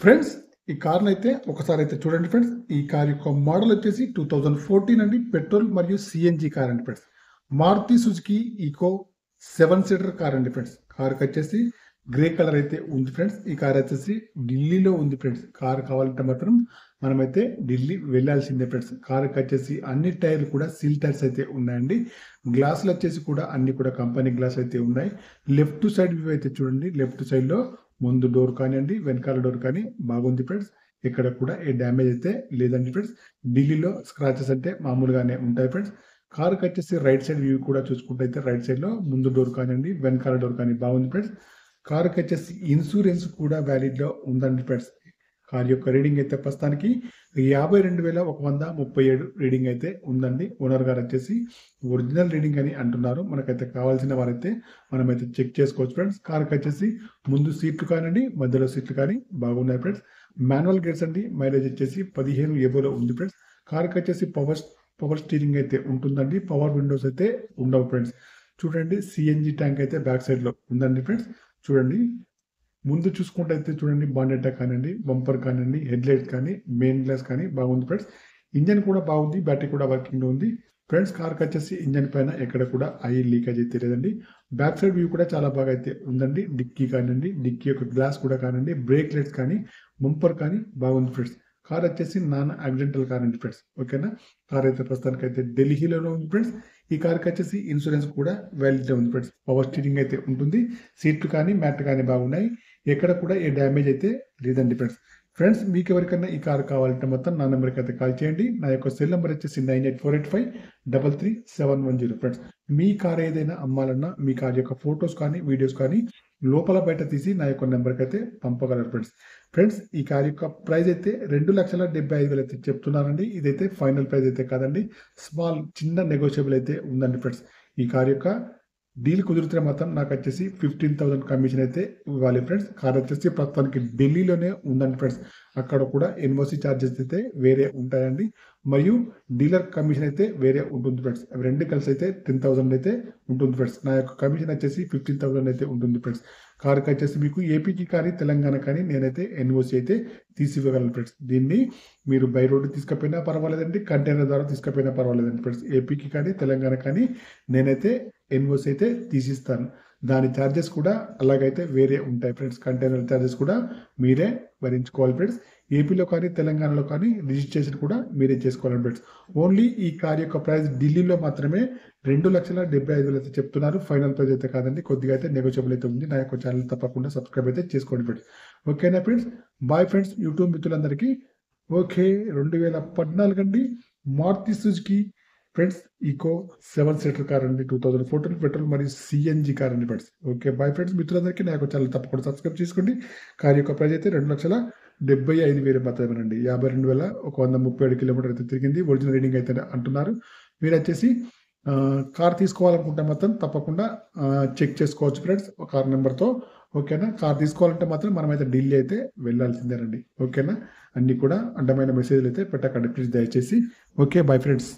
Friends ఈ కార్ని అయితే ఒకసారి అయితే చూడండి ఫ్రెండ్స్. ఈ కార్ యొక్క మోడల్ వచ్చేసి 2014 అండి. పెట్రోల్ మరియు సిఎన్జి కార్ అండి friends. Maruti Suzuki Eeco 7 seater car అండి ఫ్రెండ్స్. కార్కి వచ్చేసి గ్రే కలర్ అయితే ఉంది ఫ్రెండ్స్. ఈ కార్ వచ్చేసి ఢిల్లీలో ఉంది ఫ్రెండ్స్. కార్ కావాలంటే మాత్రం మనమైతే ఢిల్లీ వెళ్ళాల్సిందే ఫ్రెండ్స్. కార్కి వచ్చేసి అన్ని టైర్లు కూడా సీల్ టైర్స్ అయితే ఉన్నాయండి. గ్లాసులు వచ్చేసి కూడా అన్ని కూడా కంపెనీ గ్లాస్ అయితే ఉన్నాయి. లెఫ్ట్ సైడ్ వ్యూ అయితే చూడండి. లెఫ్ట్ సైడ్ లో ముందు డోర్ కానివ్వండి, వెనకాల డోర్ కానీ బాగుంది ఫ్రెండ్స్. ఇక్కడ కూడా ఏ డ్యామేజ్ అయితే లేదండి ఫ్రెండ్స్. ఢిల్లీలో స్క్రాచెస్ అంటే మామూలుగానే ఉంటాయి ఫ్రెండ్స్. కార్కి వచ్చేసి రైట్ సైడ్ వ్యూ కూడా చూసుకుంటే అయితే రైట్ సైడ్ లో ముందు డోర్ కానివ్వండి, వెనకాల డోర్ కానీ బాగుంది ఫ్రెండ్స్. కార్కి వచ్చేసి ఇన్సూరెన్స్ కూడా వ్యాలిడ్ లో ఉందండి ఫ్రెండ్స్. కార్ యొక్క రీడింగ్ అయితే ప్రస్తుతానికి 52,137 రీడింగ్ అయితే ఉందండి. ఓనర్ గారు వచ్చేసి ఒరిజినల్ రీడింగ్ అని అంటున్నారు. మనకైతే కావాల్సిన వారైతే మనమైతే చెక్ చేసుకోవచ్చు ఫ్రెండ్స్. కార్కి వచ్చేసి ముందు సీట్లు కానివ్వండి, మధ్యలో సీట్లు కానీ బాగున్నాయి ఫ్రెండ్స్. మాన్యువల్ గేర్స్ అండి. మైలేజ్ వచ్చేసి 15 ఎబోలో ఉంది ఫ్రెండ్స్. కార్కి వచ్చేసి పవర్ స్టీరింగ్ అయితే ఉంటుందండి. పవర్ విండోస్ అయితే ఉండవు ఫ్రెండ్స్. చూడండి, సిఎన్జి ట్యాంక్ అయితే బ్యాక్ సైడ్ లో ఉందండి ఫ్రెండ్స్. చూడండి, ముందు చూసుకుంటే అయితే చూడండి, బాండెట్ కానివ్వండి, బంపర్ కానివ్వండి, హెడ్ లైట్ కానీ, మెయిన్ గ్లాస్ కానీ బాగుంది ఫ్రెండ్స్. ఇంజన్ కూడా బాగుంది, బ్యాటరీ కూడా వర్కింగ్ లో ఉంది ఫ్రెండ్స్. కార్కి వచ్చేసి ఇంజన్ పైన ఎక్కడ కూడా ఆయిల్ లీకేజ్ అయితే లేదండి. బ్యాక్ సైడ్ వ్యూ కూడా చాలా బాగా అయితే ఉందండి. డిక్కీ కానివ్వండి, డిక్కీ యొక్క గ్లాస్ కూడా కానివ్వండి, బ్రేక్ లైట్స్ కానీ, బంపర్ కానీ బాగుంది ఫ్రెండ్స్. కార్ వచ్చేసి నాన్ యాక్సిడెంటల్ కార్ అండి ఫ్రెండ్స్. ఓకేనా. కార్ అయితే ప్రస్తుతానికి అయితే ఢిల్లీలో ఉంది ఫ్రెండ్స్. ఈ కార్కి వచ్చేసి ఇన్సూరెన్స్ కూడా వ్యాలిడ్ ఉంది ఫ్రెండ్స్. పవర్ స్టీరింగ్ అయితే ఉంటుంది. సీట్లు కానీ, మ్యాట్ కానీ బాగున్నాయి. ఎక్కడ కూడా ఏ డ్యామేజ్ అయితే లేదండి ఫ్రెండ్స్. ఫ్రెండ్స్, మీకు ఎవరికైనా ఈ కార్ కావాలంటే మొత్తం నా నెంబర్కి అయితే కాల్ చేయండి. నా యొక్క సెల్ నెంబర్ వచ్చేసి 9848533710 ఫ్రెండ్స్. మీ కార్ ఏదైనా అమ్మాలన్నా మీ కార్ యొక్క ఫొటోస్ కానీ, వీడియోస్ కానీ లోపల బయట తీసి నా యొక్క నెంబర్కి అయితే పంపగలరు ఫ్రెండ్స్. ఫ్రెండ్స్, ఈ కార్ యొక్క ప్రైస్ అయితే 2,75,000 అయితే చెప్తున్నానండి. ఇదైతే ఫైనల్ ప్రైస్ అయితే కాదండి. చిన్న నెగోషియబుల్ అయితే ఉందండి ఫ్రెండ్స్. ఈ కార్ యొక్క డీల్ కుదిరితే మాత్రం నాకు వచ్చేసి 15,000 కమిషన్ అయితే ఇవ్వాలి ఫ్రెండ్స్. కార్ వచ్చేసి ప్రస్తుతానికి ఢిల్లీలోనే ఉందండి ఫ్రెండ్స్. అక్కడ కూడా ఎన్ఓసి ఛార్జెస్ అయితే వేరే ఉంటాయండి. మరియు డీలర్ కమిషన్ అయితే వేరే ఉంటుంది ఫ్రెండ్స్. అవి రెండు కలిసి అయితే 10,000 అయితే ఉంటుంది ఫ్రెండ్స్. నా యొక్క కమిషన్ వచ్చేసి 15,000 అయితే ఉంటుంది ఫ్రెండ్స్. కార్కి వచ్చేసి మీకు ఏపీకి కానీ, తెలంగాణ కానీ నేనైతే ఎన్ఓసి అయితే తీసివ్వగలను ఫ్రెండ్స్. దీన్ని మీరు బై రోడ్డు తీసుకపోయినా పర్వాలేదండి, కంటైనర్ ద్వారా తీసుకపోయినా పర్వాలేదండి ఫ్రెండ్స్. ఏపీకి కానీ, తెలంగాణ కానీ నేనైతే ఎన్ఓసి అయితే తీసిస్తాను. దాని ఛార్జెస్ కూడా అలాగైతే వేరే ఉంటాయి ఫ్రెండ్స్. కంటైనర్ ఛార్జెస్ కూడా మీరే భరించుకోవాలి ఫ్రెండ్స్. ఏపీలో కానీ, తెలంగాణలో కానీ రిజిస్ట్రేషన్ కూడా మీరే చేసుకోవాలి ఫ్రెండ్స్. ఓన్లీ ఈ కార్ యొక్క ప్రైస్ ఢిల్లీలో మాత్రమే 2,75,000 అయితే చెప్తున్నారు. ఫైనల్ ప్రైస్ అయితే కాదండి. కొద్దిగా అయితే నెగోషియబుల్ అయితే ఉంది. నా యొక్క ఛానల్ తప్పకుండా సబ్స్క్రైబ్ అయితే చేసుకోండి ఫ్రెండ్స్. ఓకేనా ఫ్రెండ్స్. Bye friends. యూట్యూబ్ మిత్రులందరికీ ఓకే. 2014 అండి. Maruti Suzuki friends Eeco 7 seater car అండి. 2014 పెట్రోల్ మరియు సిఎన్జి కార్ అండి ఫ్రెండ్స్. Okay, bye friends. మిత్రులందరికీ నా యొక్క ఛానల్ తప్పకుండా సబ్స్క్రైబ్ చేసుకోండి. కార్ యొక్క ప్రైస్ అయితే 2,75,000 మాత్రమేనండి. 52,137 కిలోమీటర్ అయితే తిరిగింది. ఒరిజినల్ రీడింగ్ అయితే అంటున్నారు. మీరు వచ్చేసి కార్ తీసుకోవాలనుకుంటే మాత్రం తప్పకుండా చెక్ చేసుకోవచ్చు ఫ్రెండ్స్ కార్ నెంబర్తో. ఓకేనా. కార్ తీసుకోవాలంటే మాత్రం మనమైతే ఢిల్లీ అయితే వెళ్ళాల్సిందేనండి. ఓకేనా. అన్ని కూడా అడ్డమైన మెసేజ్లు అయితే పెట్టకండి ప్లీజ్ దయచేసి. Okay, bye friends.